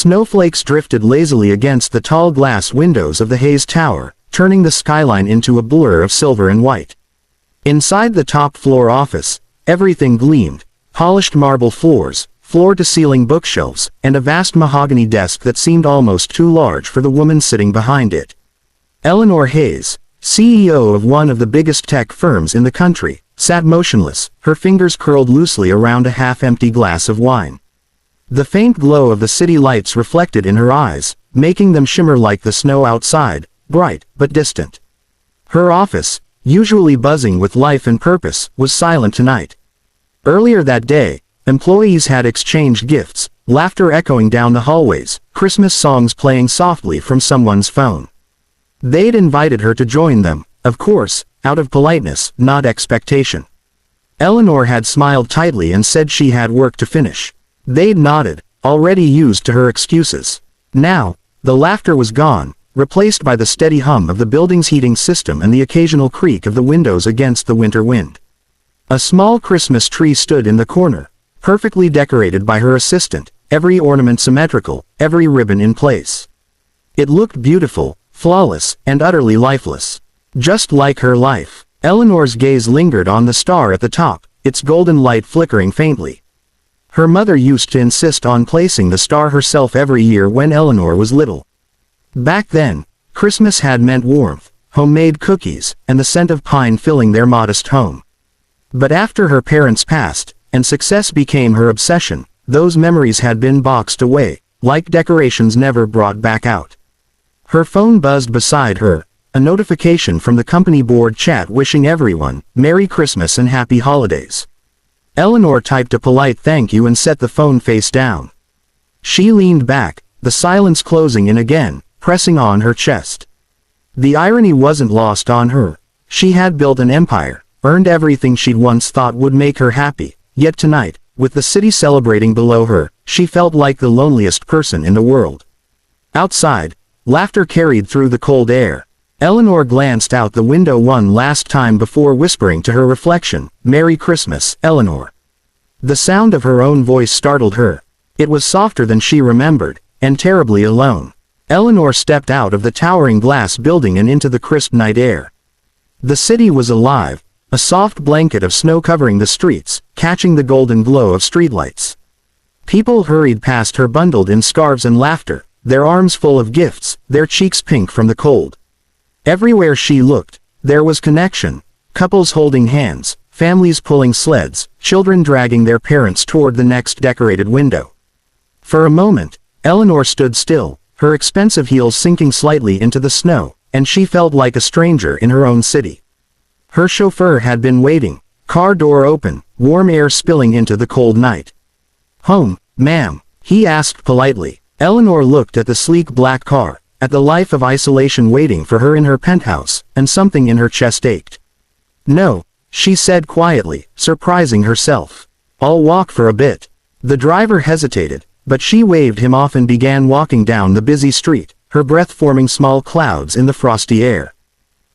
Snowflakes drifted lazily against the tall glass windows of the Hayes Tower, turning the skyline into a blur of silver and white. Inside the top-floor office, everything gleamed: polished marble floors, floor-to-ceiling bookshelves, and a vast mahogany desk that seemed almost too large for the woman sitting behind it. Eleanor Hayes, CEO of one of the biggest tech firms in the country, sat motionless, her fingers curled loosely around a half-empty glass of wine. The faint glow of the city lights reflected in her eyes, making them shimmer like the snow outside, bright but distant. Her office, usually buzzing with life and purpose, was silent tonight. Earlier that day, employees had exchanged gifts, laughter echoing down the hallways, Christmas songs playing softly from someone's phone. They'd invited her to join them, of course, out of politeness, not expectation. Eleanor had smiled tightly and said she had work to finish. They'd nodded, already used to her excuses. Now, the laughter was gone, replaced by the steady hum of the building's heating system and the occasional creak of the windows against the winter wind. A small Christmas tree stood in the corner, perfectly decorated by her assistant, every ornament symmetrical, every ribbon in place. It looked beautiful, flawless, and utterly lifeless. Just like her life. Eleanor's gaze lingered on the star at the top, its golden light flickering faintly. Her mother used to insist on placing the star herself every year when Eleanor was little. Back then, Christmas had meant warmth, homemade cookies, and the scent of pine filling their modest home. But after her parents passed, and success became her obsession, those memories had been boxed away, like decorations never brought back out. Her phone buzzed beside her, a notification from the company board chat wishing everyone Merry Christmas and Happy Holidays. Eleanor typed a polite thank you and set the phone face down. She leaned back, the silence closing in again, pressing on her chest. The irony wasn't lost on her. She had built an empire, earned everything she'd once thought would make her happy, yet tonight, with the city celebrating below her, she felt like the loneliest person in the world. Outside, laughter carried through the cold air. Eleanor glanced out the window one last time before whispering to her reflection, Merry Christmas, Eleanor. The sound of her own voice startled her. It was softer than she remembered, and terribly alone. Eleanor stepped out of the towering glass building and into the crisp night air. The city was alive, a soft blanket of snow covering the streets, catching the golden glow of streetlights. People hurried past her bundled in scarves and laughter, their arms full of gifts, their cheeks pink from the cold. Everywhere she looked, there was connection: couples holding hands, families pulling sleds, children dragging their parents toward the next decorated window. For a moment, Eleanor stood still, her expensive heels sinking slightly into the snow, and she felt like a stranger in her own city. Her chauffeur had been waiting, car door open, warm air spilling into the cold night. "Home, ma'am?" he asked politely. Eleanor looked at the sleek black car, at the life of isolation waiting for her in her penthouse, and something in her chest ached. "No," she said quietly, surprising herself. "I'll walk for a bit." The driver hesitated, but she waved him off and began walking down the busy street, her breath forming small clouds in the frosty air.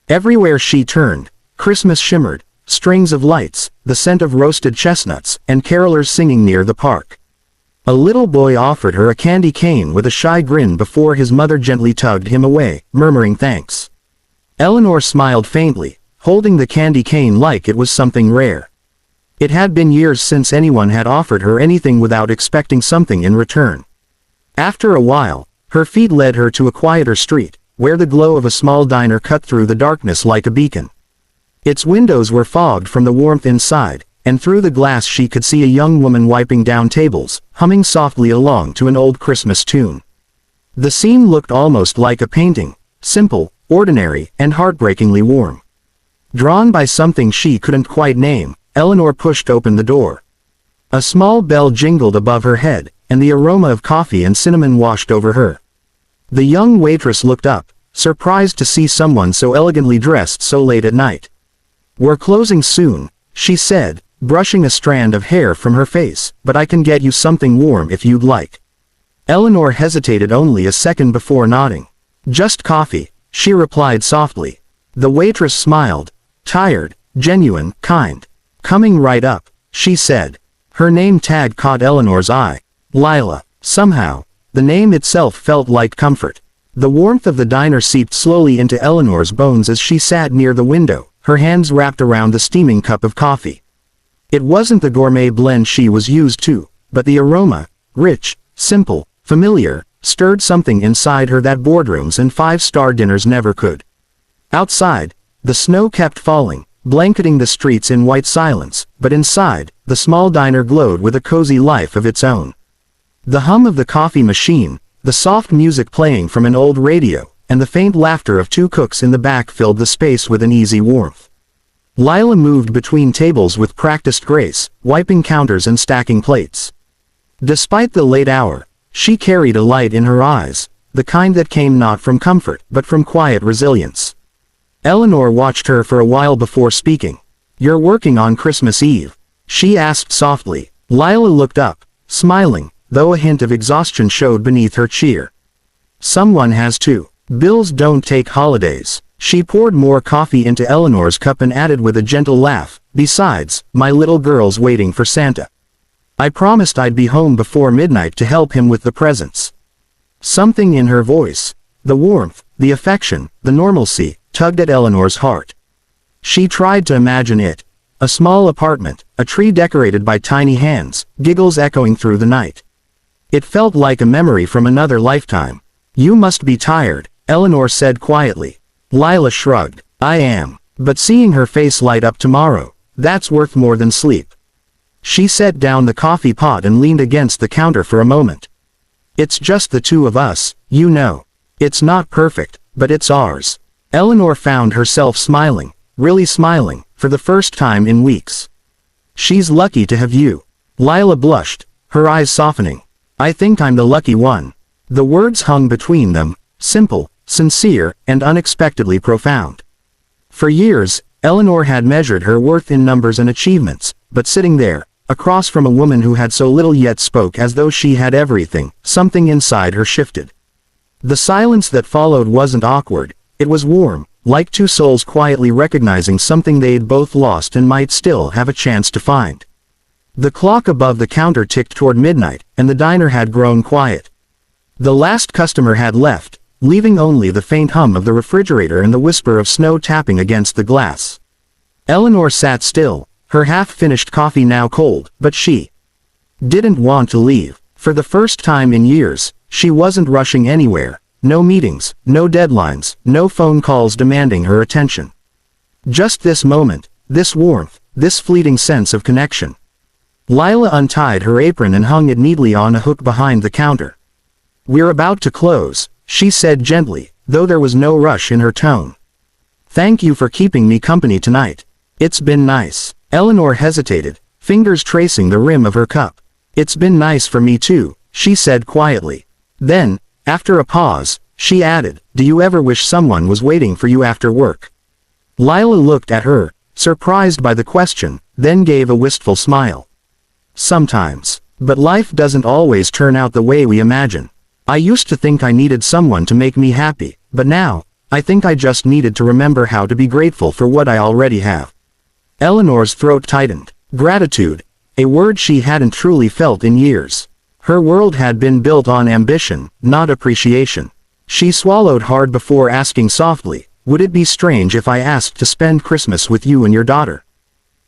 Everywhere she turned, Christmas shimmered, strings of lights, the scent of roasted chestnuts, and carolers singing near the park. A little boy offered her a candy cane with a shy grin before his mother gently tugged him away, murmuring thanks. Eleanor smiled faintly, holding the candy cane like it was something rare. It had been years since anyone had offered her anything without expecting something in return. After a while, her feet led her to a quieter street, where the glow of a small diner cut through the darkness like a beacon. Its windows were fogged from the warmth inside, and through the glass she could see a young woman wiping down tables, humming softly along to an old Christmas tune. The scene looked almost like a painting, simple, ordinary, and heartbreakingly warm. Drawn by something she couldn't quite name, Eleanor pushed open the door. A small bell jingled above her head, and the aroma of coffee and cinnamon washed over her. The young waitress looked up, surprised to see someone so elegantly dressed so late at night. "We're closing soon," she said, brushing a strand of hair from her face, "but I can get you something warm if you'd like." Eleanor hesitated only a second before nodding. "Just coffee," she replied softly. The waitress smiled. "Tired, genuine, kind. Coming right up," she said. Her name tag caught Eleanor's eye. Lila. Somehow, The name itself felt like comfort. The warmth of the diner seeped slowly into Eleanor's bones as she sat near the window, her hands wrapped around the steaming cup of coffee. It wasn't the gourmet blend she was used to, but the aroma, rich, simple, familiar, stirred something inside her that boardrooms and five-star dinners never could. Outside, the snow kept falling, blanketing the streets in white silence, but inside, the small diner glowed with a cozy life of its own. The hum of the coffee machine, the soft music playing from an old radio, and the faint laughter of two cooks in the back filled the space with an easy warmth. Lila moved between tables with practiced grace, wiping counters and stacking plates. Despite the late hour, she carried a light in her eyes, the kind that came not from comfort but from quiet resilience. Eleanor watched her for a while before speaking. "You're working on Christmas Eve?" she asked softly. Lila looked up, smiling, though a hint of exhaustion showed beneath her cheer. "Someone has to. Bills don't take holidays." She poured more coffee into Eleanor's cup and added with a gentle laugh, "Besides, my little girl's waiting for Santa. I promised I'd be home before midnight to help him with the presents." Something in her voice, the warmth, the affection, the normalcy, tugged at Eleanor's heart. She tried to imagine it. A small apartment, a tree decorated by tiny hands, giggles echoing through the night. It felt like a memory from another lifetime. "You must be tired," Eleanor said quietly. Lila shrugged. "I am. But seeing her face light up tomorrow, that's worth more than sleep." She set down the coffee pot and leaned against the counter for a moment. "It's just the two of us, you know. It's not perfect, but it's ours." Eleanor found herself smiling, really smiling, for the first time in weeks. "She's lucky to have you." Lila blushed, her eyes softening. "I think I'm the lucky one." The words hung between them, simple, sincere, and unexpectedly profound. For years, Eleanor had measured her worth in numbers and achievements, but sitting there, across from a woman who had so little yet spoke as though she had everything, something inside her shifted. The silence that followed wasn't awkward, it was warm, like two souls quietly recognizing something they'd both lost and might still have a chance to find. The clock above the counter ticked toward midnight, and the diner had grown quiet. The last customer had left, leaving only the faint hum of the refrigerator and the whisper of snow tapping against the glass. Eleanor sat still, her half-finished coffee now cold, but she didn't want to leave. For the first time in years, she wasn't rushing anywhere. No meetings, no deadlines, no phone calls demanding her attention. Just this moment, this warmth, this fleeting sense of connection. Lila untied her apron and hung it neatly on a hook behind the counter. "We're about to close," she said gently, though there was no rush in her tone. "Thank you for keeping me company tonight. It's been nice." Eleanor hesitated, fingers tracing the rim of her cup. "It's been nice for me too," she said quietly. Then, after a pause, she added, "Do you ever wish someone was waiting for you after work?" Lila looked at her, surprised by the question, then gave a wistful smile. "Sometimes. But life doesn't always turn out the way we imagine. I used to think I needed someone to make me happy, but now, I think I just needed to remember how to be grateful for what I already have." Eleanor's throat tightened. Gratitude, a word she hadn't truly felt in years. Her world had been built on ambition, not appreciation. She swallowed hard before asking softly, "Would it be strange if I asked to spend Christmas with you and your daughter?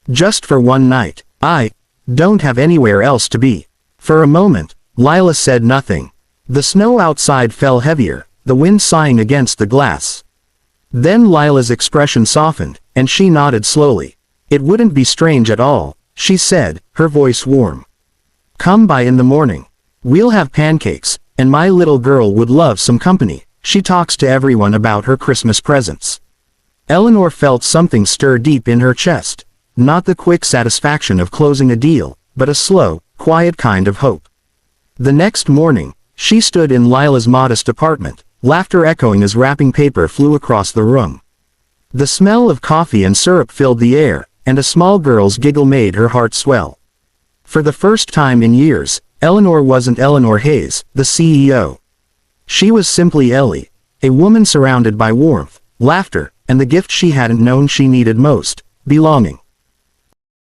Just for one night. I don't have anywhere else to be." For a moment, Lila said nothing. The snow outside fell heavier, the wind sighing against the glass. Then Lila's expression softened, and she nodded slowly. "It wouldn't be strange at all," she said, her voice warm. "Come by in the morning. We'll have pancakes, and my little girl would love some company. She talks to everyone about her Christmas presents." Eleanor felt something stir deep in her chest. Not the quick satisfaction of closing a deal, but a slow, quiet kind of hope. The next morning, she stood in Lila's modest apartment, laughter echoing as wrapping paper flew across the room. The smell of coffee and syrup filled the air, and a small girl's giggle made her heart swell. For the first time in years, Eleanor wasn't Eleanor Hayes, the CEO. She was simply Ellie, a woman surrounded by warmth, laughter, and the gift she hadn't known she needed most, belonging.